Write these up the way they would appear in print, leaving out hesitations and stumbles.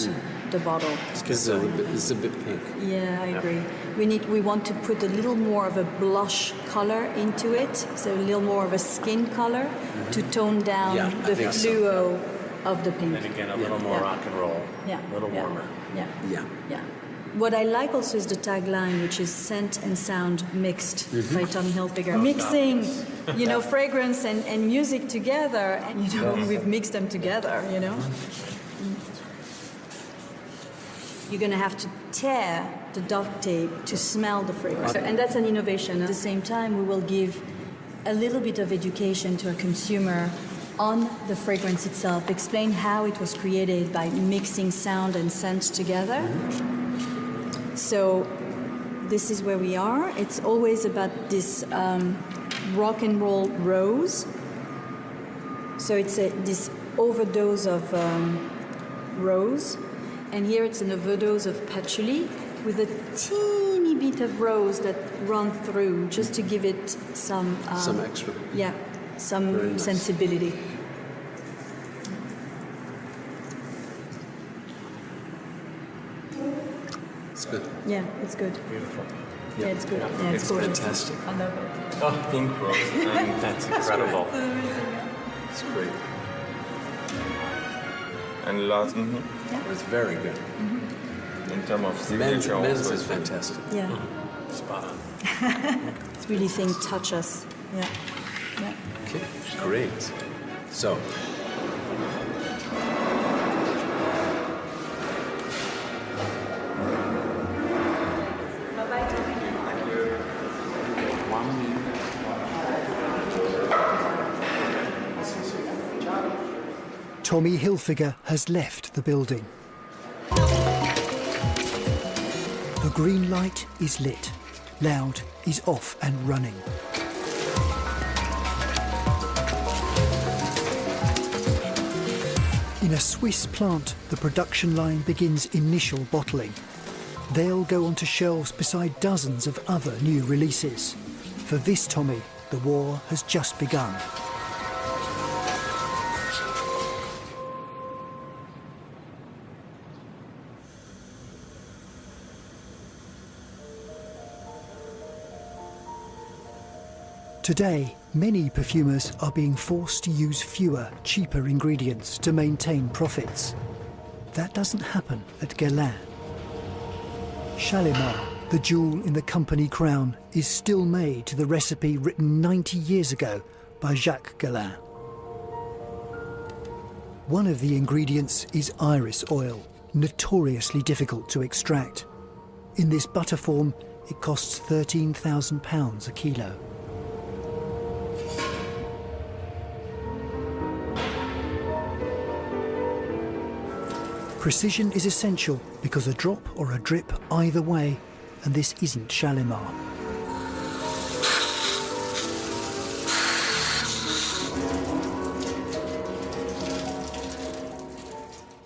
out the bottle. It's a bit pink. Yeah, I agree. We want to put a little more of a blush color into it, so a little more of a skin color to tone down the fluo of the pink. And again, a little more rock and roll. Yeah. A little warmer. Yeah. What I like also is the tagline, which is scent and sound mixed by Tommy Hilfiger. Mixing, fragrance and music together, and we've mixed them together, You're going to have to tear the duct tape to smell the fragrance. And that's an innovation. At the same time, we will give a little bit of education to a consumer on the fragrance itself, explain how it was created by mixing sound and scent together. So this is where we are. It's always about this rock and roll rose. So it's this overdose of rose. And here it's an overdose of patchouli with a teeny bit of rose that run through just to give it some extra. Yeah, some nice sensibility. It's good. Yeah, it's good. Beautiful. Yeah, it's good. Yeah, it's fantastic. I love it. Oh, pink rose. That's incredible. It's great. And last, It's very good. in terms of signature, men's is fantastic. Yeah. Spot on. It's really saying touch us. Yeah. Okay, great. So, Tommy Hilfiger has left the building. The green light is lit. Loud is off and running. In a Swiss plant, the production line begins initial bottling. They'll go onto shelves beside dozens of other new releases. For this Tommy, the war has just begun. Today, many perfumers are being forced to use fewer, cheaper ingredients to maintain profits. That doesn't happen at Guerlain. Shalimar, the jewel in the company crown, is still made to the recipe written 90 years ago by Jacques Guerlain. One of the ingredients is iris oil, notoriously difficult to extract. In this butter form, it costs £13,000 a kilo. Precision is essential because a drop or a drip either way, and this isn't Shalimar.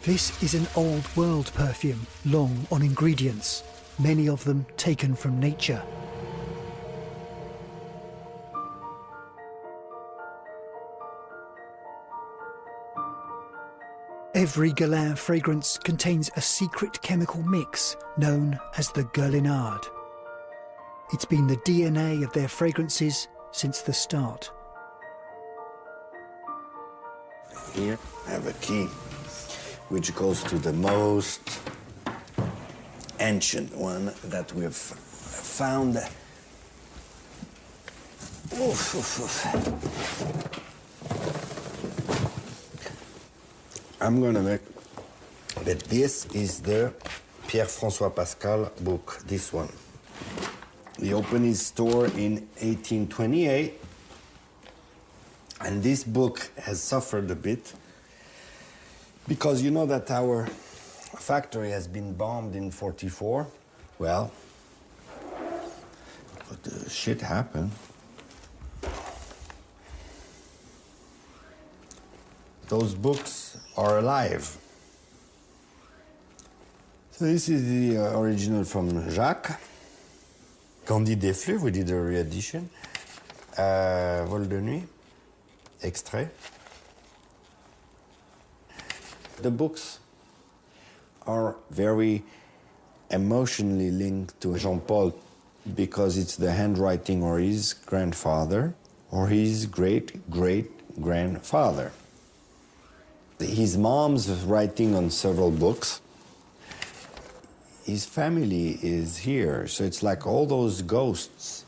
This is an old world perfume, long on ingredients, many of them taken from nature. Every Guerlain fragrance contains a secret chemical mix known as the Guerlinade. It's been the DNA of their fragrances since the start. Here I have a key which goes to the most ancient one that we've found. Oof, oof, oof. I'm going to make that this is the Pierre-François Pascal book, this one. He opened his store in 1828, and this book has suffered a bit because you know that our factory has been bombed in 44. Well, but the shit happened. Those books are alive. So this is the original from Jacques. Candide des Fleurs, we did a re-edition. Vol de Nuit, extrait. The books are very emotionally linked to Jean-Paul because it's the handwriting or his grandfather or his great-great-grandfather. His mom's writing on several books. His family is here, so it's like all those ghosts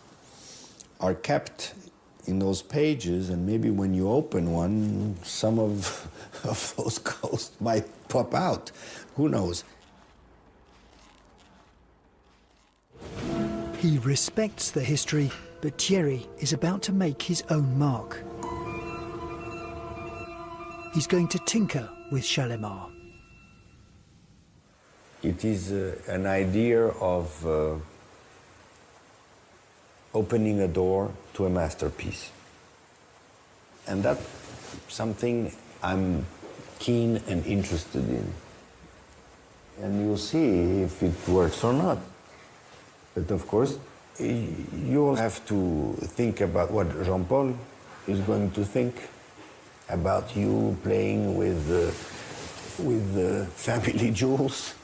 are kept in those pages, and maybe when you open one, some of those ghosts might pop out. Who knows? He respects the history, but Thierry is about to make his own mark. He's going to tinker with Shalimar. It is an idea of opening a door to a masterpiece. And that's something I'm keen and interested in. And you'll see if it works or not. But of course, you'll have to think about what Jean-Paul is going to think about you playing with the family jewels.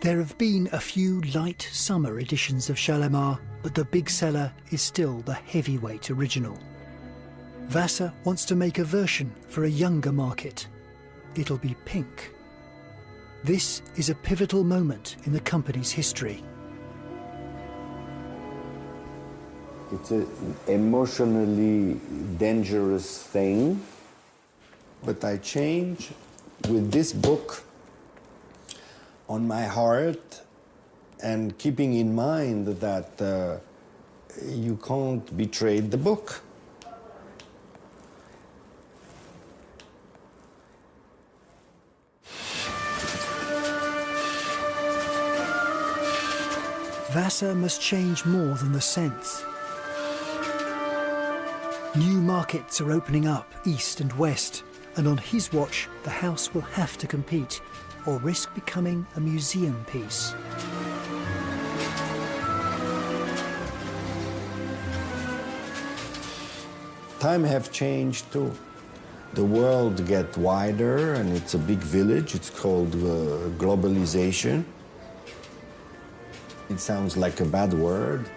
There have been a few light summer editions of Shalimar, but the big seller is still the heavyweight original. Vassar wants to make a version for a younger market. It'll be pink. This is a pivotal moment in the company's history. It's an emotionally dangerous thing, but I change with this book on my heart and keeping in mind that you can't betray the book. Vassar must change more than the scents. New markets are opening up east and west, and on his watch, the house will have to compete or risk becoming a museum piece. Time have changed too. The world get wider and it's a big village. It's called globalization. It sounds like a bad word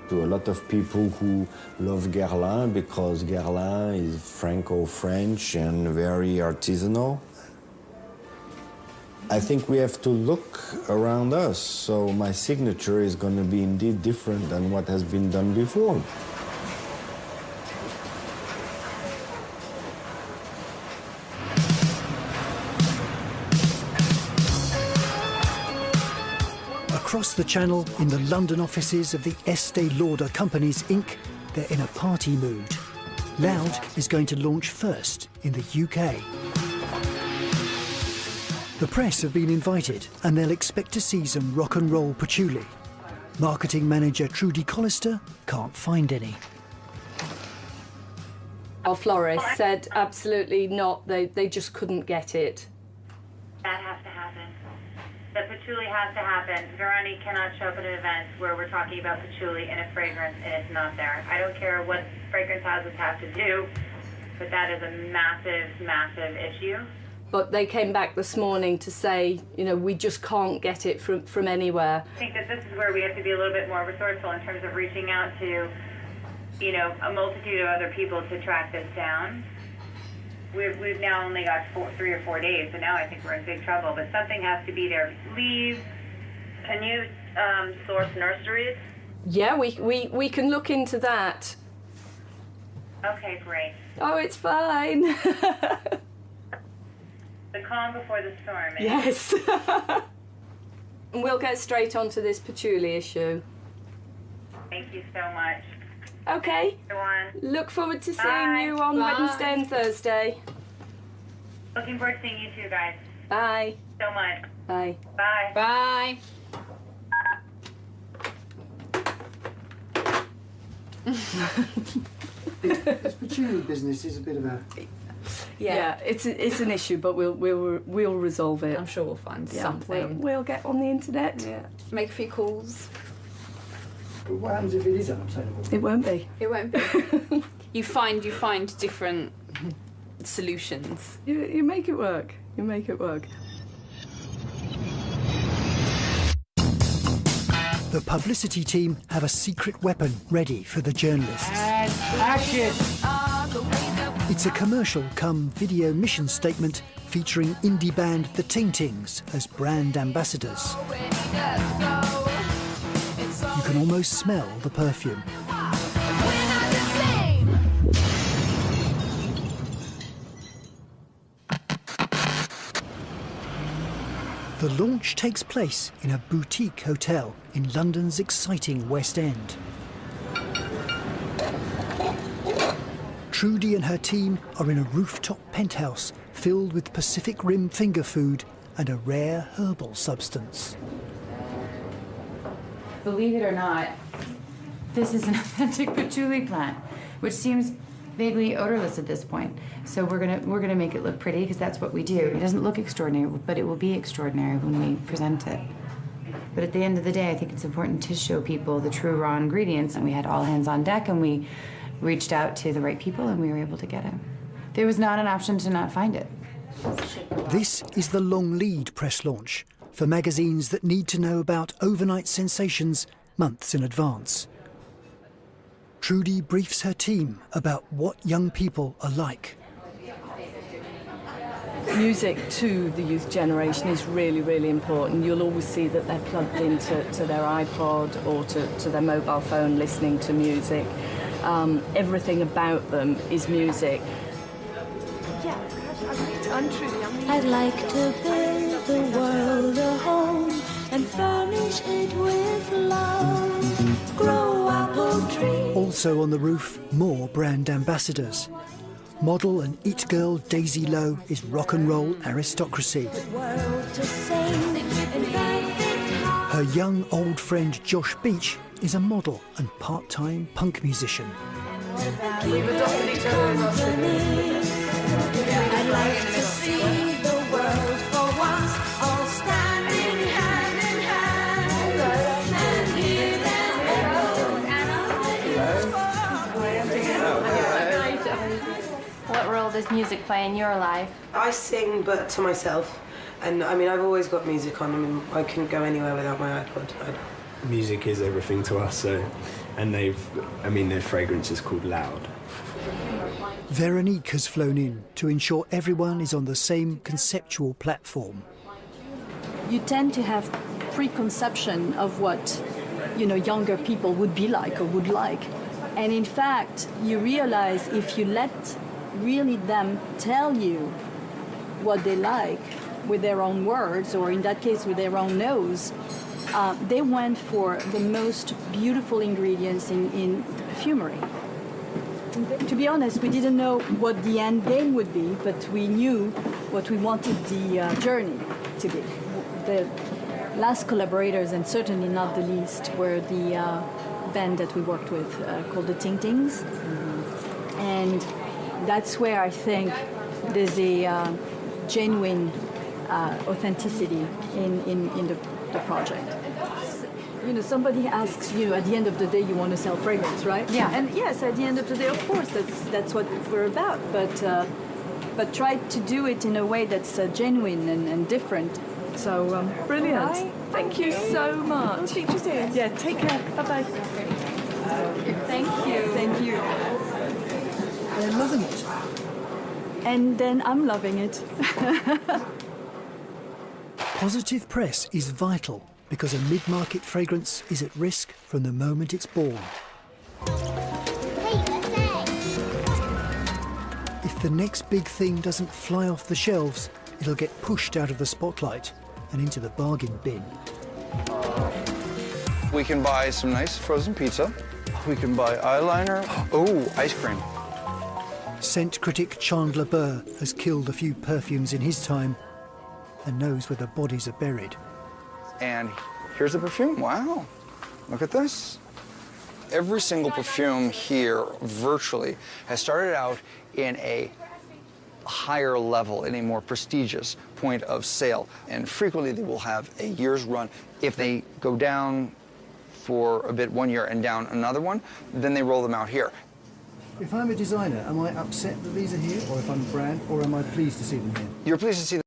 to a lot of people who love Guerlain because Guerlain is Franco-French and very artisanal. I think we have to look around us, so my signature is going to be indeed different than what has been done before. Across the channel, in the London offices of the Estée Lauder Companies, Inc., they're in a party mood. Loud is going to launch first in the UK. The press have been invited, and they'll expect to see some rock and roll patchouli. Marketing manager Trudy Collister can't find any. Our florist said absolutely not, they just couldn't get it. That has to happen. The patchouli has to happen. Veronique cannot show up at an event where we're talking about patchouli in a fragrance and it's not there. I don't care what fragrance houses have to do, but that is a massive, massive issue. But they came back this morning to say, you know, we just can't get it from anywhere. I think that this is where we have to be a little bit more resourceful in terms of reaching out to, you know, a multitude of other people to track this down. We've now only got 3 or 4 days, so now I think we're in big trouble. But something has to be there. Leaves. Can you source nurseries? Yeah, we can look into that. Okay, great. Oh, it's fine. The calm before the storm. Eh? Yes. We'll get straight onto this patchouli issue. Thank you so much. Okay. Go on. Look forward to seeing Bye. you on Bye. Wednesday and Thursday. Looking forward to seeing you too, guys. Bye. So much. Bye. Bye. Bye. This patchouli business is a bit of a... Yeah, it's an issue, but we'll resolve it. I'm sure we'll find something. We'll get on the internet. Yeah. Make a few calls. But what happens if it is unobtainable? It won't be. It won't be. you find different solutions. You make it work. You make it work. The publicity team have a secret weapon ready for the journalists. And action! It's a commercial come video mission statement featuring indie band The Ting Tings as brand ambassadors. You can almost smell the perfume. The launch takes place in a boutique hotel in London's exciting West End. Trudy and her team are in a rooftop penthouse filled with Pacific Rim finger food and a rare herbal substance. Believe it or not, this is an authentic patchouli plant, which seems vaguely odorless at this point. So we're gonna make it look pretty because that's what we do. It doesn't look extraordinary, but it will be extraordinary when we present it. But at the end of the day, I think it's important to show people the true raw ingredients, and we had all hands on deck, and we reached out to the right people, and we were able to get it. There was not an option to not find it. This is the long lead press launch for magazines that need to know about overnight sensations months in advance. Trudy briefs her team about what young people are like. Music to the youth generation is really, really important. You'll always see that they're plugged into their iPod or to their mobile phone listening to music. Everything about them is music. I'd like to build the world a home and furnish it with love. Grow apple trees. Also on the roof, more brand ambassadors. Model and it girl Daisy Lowe is rock and roll aristocracy. Her young old friend Josh Beach is a model and part-time punk musician. We've adopted each other as I'd like to see the world for once, all standing hand in hand, and hear them What role does music play in your life? I sing, but to myself. And I mean, I've always got music on. I mean, I couldn't go anywhere without my iPod. Music is everything to us, and their fragrance is called Loud. Veronique has flown in to ensure everyone is on the same conceptual platform. You tend to have preconception of what, younger people would be like or would like. And in fact, you realize if you let really them tell you what they like with their own words, or in that case with their own nose, they went for the most beautiful ingredients in the perfumery. To be honest, we didn't know what the end game would be, but we knew what we wanted the journey to be. The last collaborators, and certainly not the least, were the band that we worked with called the Ting Tings. And that's where I think there's a genuine authenticity in the project. Somebody asks you at the end of the day, you want to sell fragrance, right? Yeah. And yes, at the end of the day, of course, that's what we're about. But try to do it in a way that's genuine and different. So brilliant. Right. Thank you so much. We'll speak to you soon. Yeah, take care. Bye-bye. Thank you. Thank you. They're loving it. And then I'm loving it. Positive press is vital because a mid-market fragrance is at risk from the moment it's born. If the next big thing doesn't fly off the shelves, it'll get pushed out of the spotlight and into the bargain bin. We can buy some nice frozen pizza. We can buy eyeliner. Oh, ice cream. Scent critic Chandler Burr has killed a few perfumes in his time and knows where the bodies are buried. And here's the perfume. Wow, look at this. Every single perfume here, virtually, has started out in a higher level, in a more prestigious point of sale. And frequently they will have a year's run. If they go down for a bit one year and down another one, then they roll them out here. If I'm a designer, am I upset that these are here, or if I'm a brand, or am I pleased to see them here? You're pleased to see